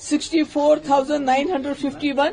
64,951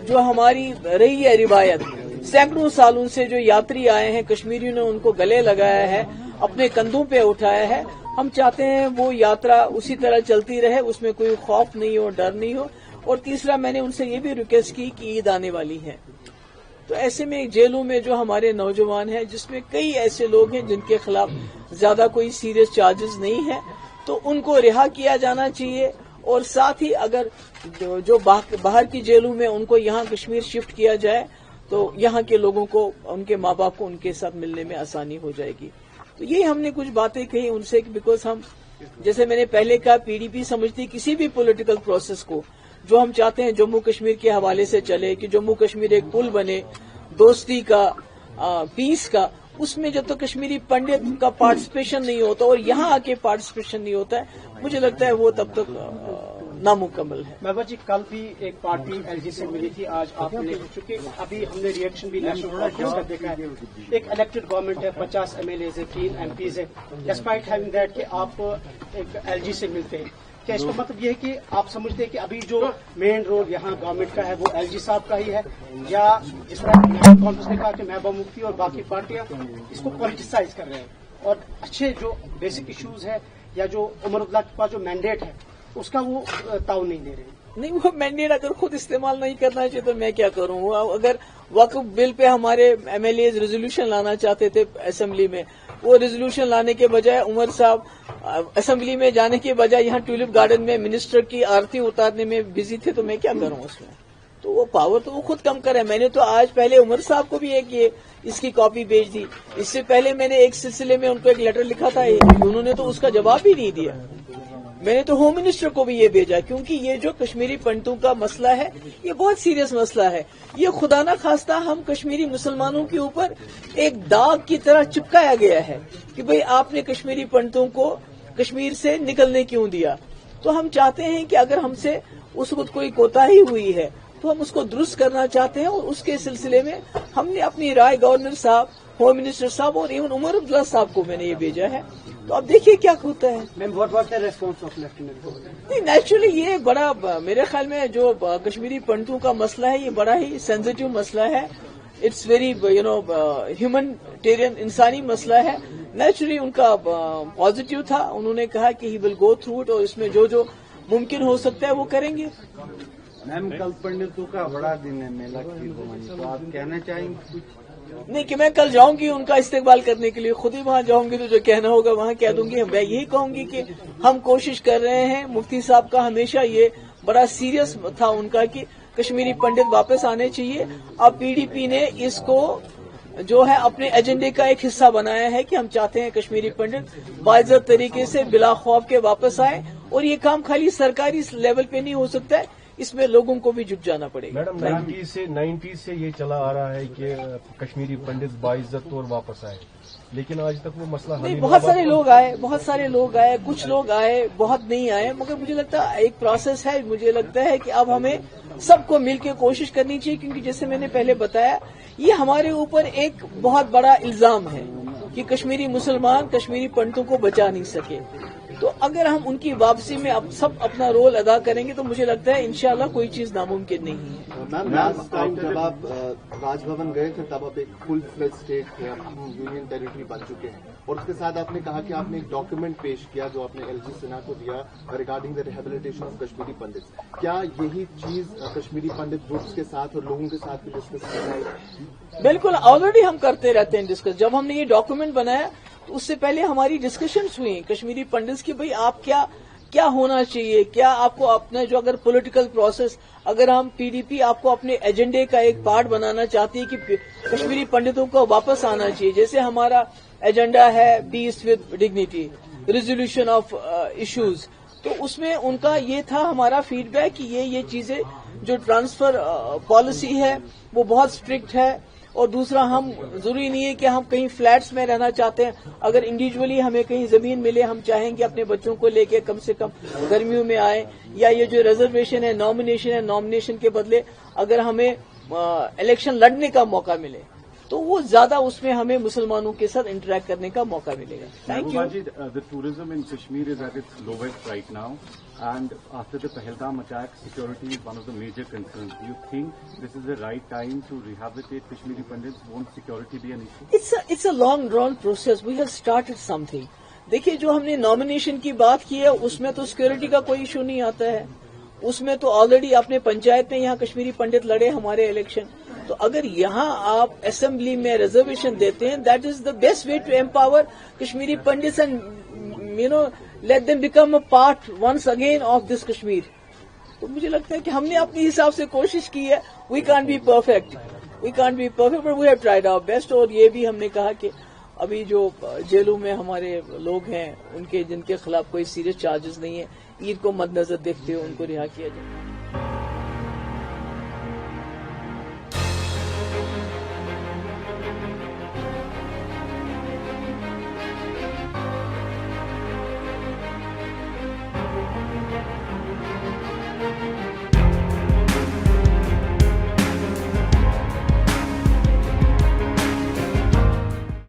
جو ہماری رہی ہے روایت، سینکڑوں سالوں سے جو یاتری آئے ہیں کشمیریوں نے ان کو گلے لگایا ہے، اپنے کندھوں پہ اٹھایا ہے، ہم چاہتے ہیں وہ یاترا اسی طرح چلتی رہے، اس میں کوئی خوف نہیں ہو، ڈر نہیں ہو۔ اور تیسرا میں نے ان سے یہ بھی ریکویسٹ کی کہ عید آنے والی ہے، تو ایسے میں جیلوں میں جو ہمارے نوجوان ہیں، جس میں کئی ایسے لوگ ہیں جن کے خلاف زیادہ کوئی سیریس چارجز نہیں ہے، تو ان کو رہا کیا جانا چاہیے۔ اور ساتھ ہی اگر جو باہر کی جیلوں میں ان کو یہاں کشمیر شفٹ کیا جائے تو یہاں کے لوگوں کو، ان کے ماں باپ کو ان کے ساتھ ملنے میں آسانی ہو جائے گی۔ تو یہ ہم نے کچھ باتیں کہی ان سے، بیکاز ہم، جیسے میں نے پہلے کہا، پی ڈی پی سمجھتی کسی بھی پولیٹیکل پروسیس کو جو ہم چاہتے ہیں جموں کشمیر کے حوالے سے چلے، کہ جموں کشمیر ایک پل بنے دوستی کا، پیس کا، اس میں جب تک کشمیری پنڈت کا پارٹیسپیشن نہیں ہوتا اور یہاں آ کے پارٹیسپیشن نہیں ہوتا ہے، مجھے لگتا ہے وہ تب تک نامکمل ہے۔ محبوبہ جی، کل بھی ایک پارٹی ایل جی سے ملی تھی، آج آپ نے، چونکہ ابھی ہم نے ریئیکشن بھی نیشنل کانفرنس کا دیکھا ہے، ایک الیکٹڈ گورنمنٹ ہے، 50 ایم ایل ایز ہے، 3 ایم پیز ہے، ڈسپائٹ ہیونگ دیٹ کہ آپ ایک ایل جی سے ملتے ہیں، کیا اس کا مطلب یہ ہے کہ آپ سمجھتے ہیں کہ ابھی جو مین رول یہاں گورنمنٹ کا ہے وہ ایل جی صاحب کا ہی ہے، یا جس طرح نیشنل کانفرنس نے کہا کہ محبوبہ مفتی اور باقی پارٹیاں اس کو پولیٹیسائز کر رہے ہیں اور اچھے جو بیسک ایشوز ہے یا جو عمر اللہ کے پاس جو مینڈیٹ ہے اس کا وہ تعاون نہیں دے رہے ہیں؟ نہیں، وہ مینڈیٹ اگر خود استعمال نہیں کرنا چاہیے تو میں کیا کروں؟ اگر وقف بل پہ ہمارے ایم ایل ایز ریزولوشن لانا چاہتے تھے اسمبلی میں، وہ ریزولوشن لانے کے بجائے عمر صاحب اسمبلی میں جانے کے بجائے یہاں ٹیولپ گارڈن میں منسٹر کی آرتی اتارنے میں بزی تھے، تو میں کیا کروں اس میں؟ تو وہ پاور تو وہ خود کم کرے۔ میں نے تو آج پہلے عمر صاحب کو بھی ایک اس کی کاپی بھیج دی، اس سے پہلے میں نے ایک سلسلے میں ان کو ایک لیٹر لکھا تھا، انہوں نے تو اس کا جواب ہی نہیں دیا۔ میں نے تو ہوم منسٹر کو بھی یہ بھیجا، کیونکہ یہ جو کشمیری پنڈتوں کا مسئلہ ہے یہ بہت سیریس مسئلہ ہے، یہ خدا نہ خواستہ ہم کشمیری مسلمانوں کے اوپر ایک داغ کی طرح چپکایا گیا ہے کہ بھئی آپ نے کشمیری پنڈتوں کو کشمیر سے نکلنے کیوں دیا۔ تو ہم چاہتے ہیں کہ اگر ہم سے اس وقت کوئی کوتاہی ہوئی ہے تو ہم اس کو درست کرنا چاہتے ہیں، اور اس کے سلسلے میں ہم نے اپنی رائے گورنر صاحب، ہوم منسٹر صاحب اور ایون عمر عبداللہ صاحب کو میں نے یہ بھیجا ہے۔ تو اب دیکھیے کیا ہوتا ہے۔ نہیں، نیچرلی یہ بڑا، میرے خیال میں جو کشمیری پنڈتوں کا مسئلہ ہے یہ بڑا ہی سینسیٹیو مسئلہ ہے، اٹس ویری ہیومنٹیرین، انسانی مسئلہ ہے۔ نیچرلی ان کا پازیٹیو تھا، انہوں نے کہا کہ ہی ول گو تھرو اٹ، اور اس میں جو ممکن ہو سکتا ہے وہ کریں گے۔ میم، کل پنڈتوں کا بڑا دن ہے، میلہ کی تو آپ کہنا چاہیں گے کچھ؟ نہیں کہ میں کل جاؤں گی ان کا استقبال کرنے کے لیے، خود ہی وہاں جاؤں گی تو جو کہنا ہوگا وہاں کہہ دوں گی۔ میں یہی کہوں گی کہ ہم کوشش کر رہے ہیں، مفتی صاحب کا ہمیشہ یہ بڑا سیریس تھا ان کا کہ کشمیری پنڈت واپس آنے چاہیے۔ اب پی ڈی پی نے اس کو جو ہے اپنے ایجنڈے کا ایک حصہ بنایا ہے کہ ہم چاہتے ہیں کشمیری پنڈت باعزت طریقے سے بلا خوف کے واپس آئے، اور یہ کام خالی سرکاری لیول پہ نہیں ہو سکتا ہے، اس میں لوگوں کو بھی جٹ جانا پڑے گا۔ میڈم، 90s سے یہ چلا آ رہا ہے کہ کشمیری پنڈت باعزت طور واپس آئے، لیکن آج تک وہ مسئلہ نہیں، بہت سارے لوگ آئے، کچھ لوگ آئے، بہت نہیں آئے، مگر مجھے لگتا ہے ایک پروسیس ہے۔ مجھے لگتا ہے کہ اب ہمیں سب کو مل کے کوشش کرنی چاہیے، کیونکہ جیسے میں نے پہلے بتایا یہ ہمارے اوپر ایک بہت بڑا الزام ہے کہ کشمیری مسلمان کشمیری پنڈتوں کو بچا نہیں سکے۔ تو اگر ہم ان کی واپسی میں اب سب اپنا رول ادا کریں گے تو مجھے لگتا ہے انشاءاللہ کوئی چیز ناممکن نہیں ہے۔ میم، لاسٹ ٹائم جب آپ راج بھون گئے تھے تب آپ ایک فل فلیج اسٹیٹ تھے، یونین ٹیریٹری بن چکے ہیں، اور اس کے ساتھ آپ نے کہا کہ آپ نے ایک ڈاکیومنٹ پیش کیا جو آپ نے ایل جی سنہا کو دیا regarding the rehabilitation of Kashmiri Pandit. کیا یہی چیز کشمیری پنڈت گروپس کے ساتھ اور لوگوں کے ساتھ بھی ڈسکس کرنا ہے؟ بالکل، آلریڈی ہم کرتے رہتے ہیں ڈسکس۔ جب ہم نے یہ ڈاکیومنٹ بنایا تو اس سے پہلے ہماری ڈسکشنز ہوئی کشمیری پنڈتس کی، بھئی آپ کیا ہونا چاہیے، کیا آپ کو اپنا جو اگر پولیٹیکل پروسیس، اگر ہم پی ڈی پی آپ کو اپنے ایجنڈے کا ایک پارٹ بنانا چاہتی ہے کہ کشمیری پنڈتوں کو واپس آنا چاہیے، جیسے ہمارا ایجنڈا ہے peace with dignity, resolution of issues, تو اس میں ان کا یہ تھا ہمارا فیڈ بیک کہ یہ چیزیں جو ٹرانسفر پالیسی ہے وہ بہت اسٹرکٹ ہے، اور دوسرا ہم ضروری نہیں ہے کہ ہم کہیں فلیٹس میں رہنا چاہتے ہیں، اگر انڈیویجولی ہمیں کہیں زمین ملے ہم چاہیں گے اپنے بچوں کو لے کے کم سے کم گرمیوں میں آئیں، یا یہ جو ریزرویشن ہے، نامینیشن کے بدلے اگر ہمیں الیکشن لڑنے کا موقع ملے تو وہ زیادہ اس میں ہمیں مسلمانوں کے ساتھ انٹریکٹ کرنے کا موقع ملے گا. Thank you. The tourism in Kashmir is at its lowest right now, and after the Pahalgam attack, security is one of the major concerns. Do you think this is the right time to rehabilitate Kashmiri Pandits? Won't security be an issue? It's a long drawn process. We have started something. دیکھیے جو ہم نے nomination کی بات کی ہے اس میں تو سیکورٹی کا کوئی ایشو نہیں آتا ہے. اس میں تو آلریڈی اپنے پنچایت میں یہاں کشمیری پنڈت لڑے ہمارے الیکشن. تو اگر یہاں آپ اسمبلی میں ریزرویشن دیتے ہیں, that is the best way to empower Kashmiri Pandits and let them become a part once again of this Kashmir. تو مجھے لگتا ہے کہ ہم نے اپنے حساب سے کوشش کی ہے. We can't be perfect but we have tried our best. اور یہ بھی ہم نے کہا کہ ابھی جو جیلوں میں ہمارے لوگ ہیں جن کے خلاف کوئی سیریس چارجز نہیں ہے, عید کو مد نظر دیکھتے ہوئے ان کو رہا کیا جائے.